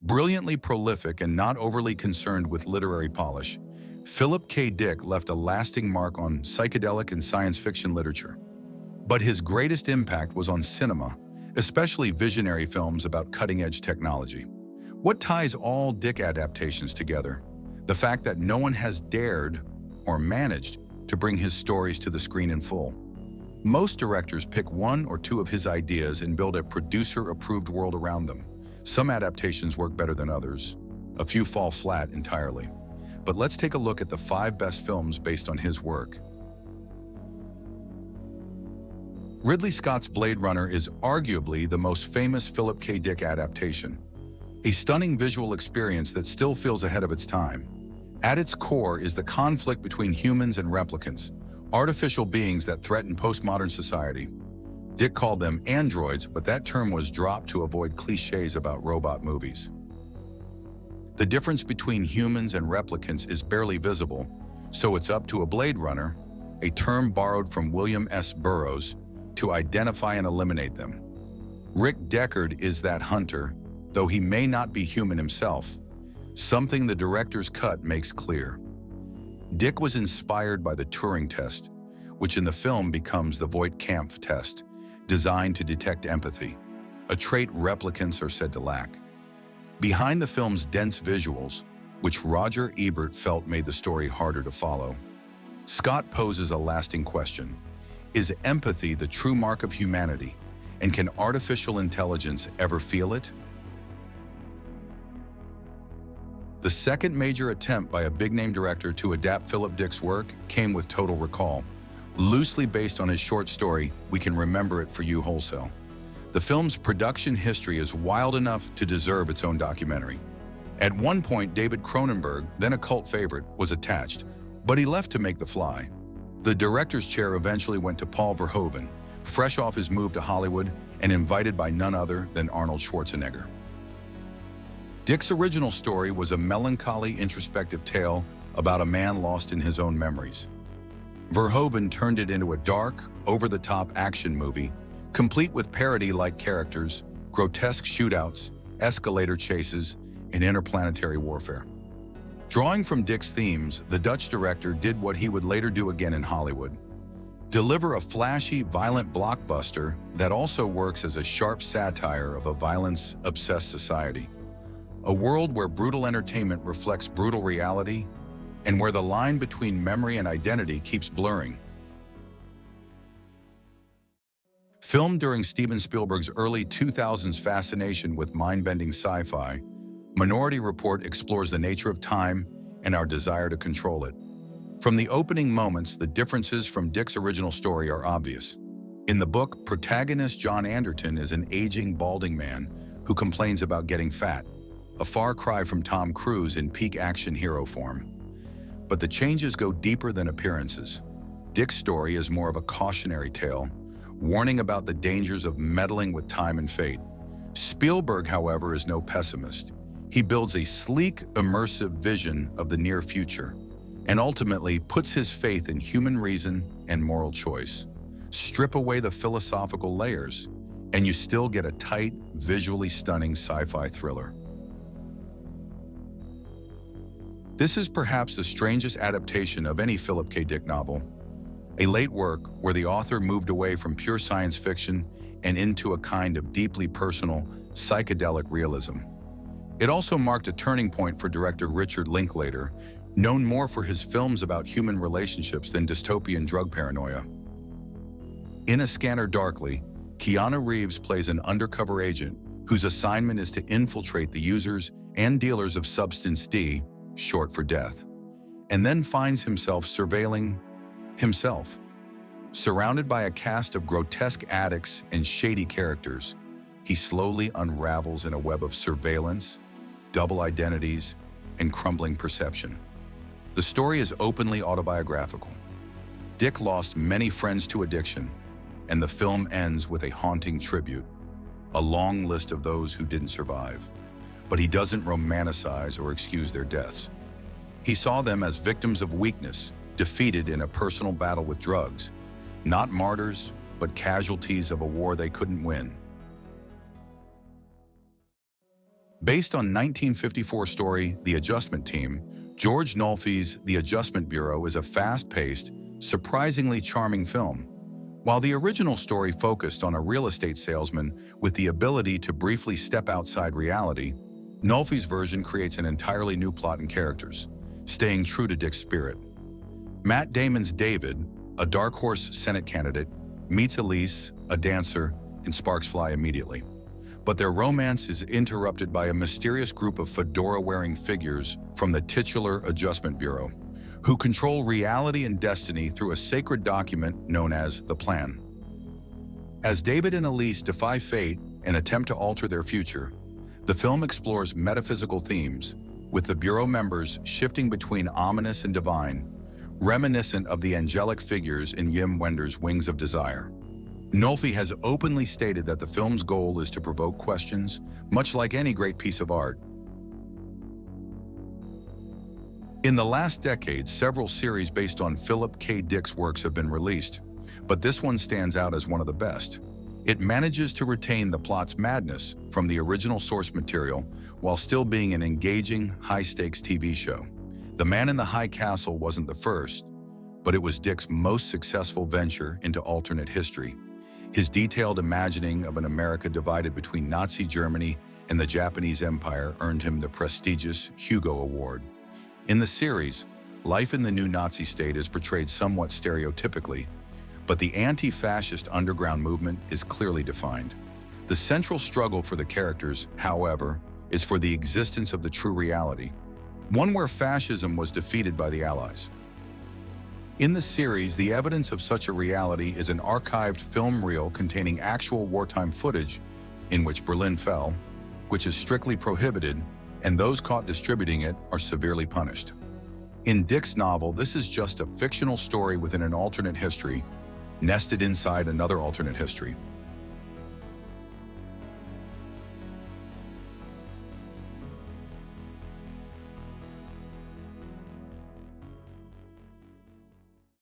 Brilliantly prolific and not overly concerned with literary polish, Philip K. Dick left a lasting mark on psychedelic and science fiction literature. But his greatest impact was on cinema, especially visionary films about cutting-edge technology. What ties all Dick adaptations together? The fact that no one has dared or managed to bring his stories to the screen in full. Most directors pick one or two of his ideas and build a producer-approved world around them. Some adaptations work better than others. A few fall flat entirely. But let's take a look at the 5 best films based on his work. Ridley Scott's Blade Runner is arguably the most famous Philip K. Dick adaptation. A stunning visual experience that still feels ahead of its time. At its core is the conflict between humans and replicants, artificial beings that threaten postmodern society. Dick called them androids, but that term was dropped to avoid cliches about robot movies. The difference between humans and replicants is barely visible, so it's up to a Blade Runner, a term borrowed from William S. Burroughs, to identify and eliminate them. Rick Deckard is that hunter, though he may not be human himself, something the director's cut makes clear. Dick was inspired by the Turing test, which in the film becomes the Voight-Kampff test, designed to detect empathy, a trait replicants are said to lack. Behind the film's dense visuals, which Roger Ebert felt made the story harder to follow, Scott poses a lasting question. Is empathy the true mark of humanity, and can artificial intelligence ever feel it? The second major attempt by a big-name director to adapt Philip Dick's work came with Total Recall. Loosely based on his short story, We Can Remember It For You Wholesale. The film's production history is wild enough to deserve its own documentary. At one point, David Cronenberg, then a cult favorite, was attached, but he left to make The Fly. The director's chair eventually went to Paul Verhoeven, fresh off his move to Hollywood and invited by none other than Arnold Schwarzenegger. Dick's original story was a melancholy, introspective tale about a man lost in his own memories. Verhoeven turned it into a dark, over-the-top action movie, complete with parody-like characters, grotesque shootouts, escalator chases, and interplanetary warfare. Drawing from Dick's themes, the Dutch director did what he would later do again in Hollywood. Deliver a flashy, violent blockbuster that also works as a sharp satire of a violence-obsessed society. A world where brutal entertainment reflects brutal reality, and where the line between memory and identity keeps blurring. Filmed during Steven Spielberg's early 2000s fascination with mind-bending sci-fi, Minority Report explores the nature of time and our desire to control it. From the opening moments, the differences from Dick's original story are obvious. In the book, protagonist John Anderton is an aging, balding man who complains about getting fat, a far cry from Tom Cruise in peak action hero form. But the changes go deeper than appearances. Dick's story is more of a cautionary tale, warning about the dangers of meddling with time and fate. Spielberg, however, is no pessimist. He builds a sleek, immersive vision of the near future, and ultimately puts his faith in human reason and moral choice. Strip away the philosophical layers, and you still get a tight, visually stunning sci-fi thriller. This is perhaps the strangest adaptation of any Philip K. Dick novel, a late work where the author moved away from pure science fiction and into a kind of deeply personal, psychedelic realism. It also marked a turning point for director Richard Linklater, known more for his films about human relationships than dystopian drug paranoia. In A Scanner Darkly, Keanu Reeves plays an undercover agent whose assignment is to infiltrate the users and dealers of substance D, short for death, and then finds himself surveilling himself. Surrounded by a cast of grotesque addicts and shady characters, he slowly unravels in a web of surveillance, double identities, and crumbling perception. The story is openly autobiographical. Dick lost many friends to addiction, and the film ends with a haunting tribute, a long list of those who didn't survive. But he doesn't romanticize or excuse their deaths. He saw them as victims of weakness, defeated in a personal battle with drugs, not martyrs, but casualties of a war they couldn't win. Based on 1954 story The Adjustment Team, George Nolfi's The Adjustment Bureau is a fast-paced, surprisingly charming film. While the original story focused on a real estate salesman with the ability to briefly step outside reality, Nolfi's version creates an entirely new plot and characters, staying true to Dick's spirit. Matt Damon's David, a dark horse Senate candidate, meets Elise, a dancer, and sparks fly immediately. But their romance is interrupted by a mysterious group of fedora-wearing figures from the titular Adjustment Bureau, who control reality and destiny through a sacred document known as the Plan. As David and Elise defy fate and attempt to alter their future, the film explores metaphysical themes, with the Bureau members shifting between ominous and divine, reminiscent of the angelic figures in Wim Wenders's Wings of Desire. Nolfi has openly stated that the film's goal is to provoke questions, much like any great piece of art. In the last decade, several series based on Philip K. Dick's works have been released, but this one stands out as one of the best. It manages to retain the plot's madness from the original source material while still being an engaging, high-stakes TV show. The Man in the High Castle wasn't the first, but it was Dick's most successful venture into alternate history. His detailed imagining of an America divided between Nazi Germany and the Japanese Empire earned him the prestigious Hugo Award. In the series, life in the new Nazi state is portrayed somewhat stereotypically, but the anti-fascist underground movement is clearly defined. The central struggle for the characters, however, is for the existence of the true reality, one where fascism was defeated by the Allies. In the series, the evidence of such a reality is an archived film reel containing actual wartime footage in which Berlin fell, which is strictly prohibited, and those caught distributing it are severely punished. In Dick's novel, this is just a fictional story within an alternate history, nested inside another alternate history.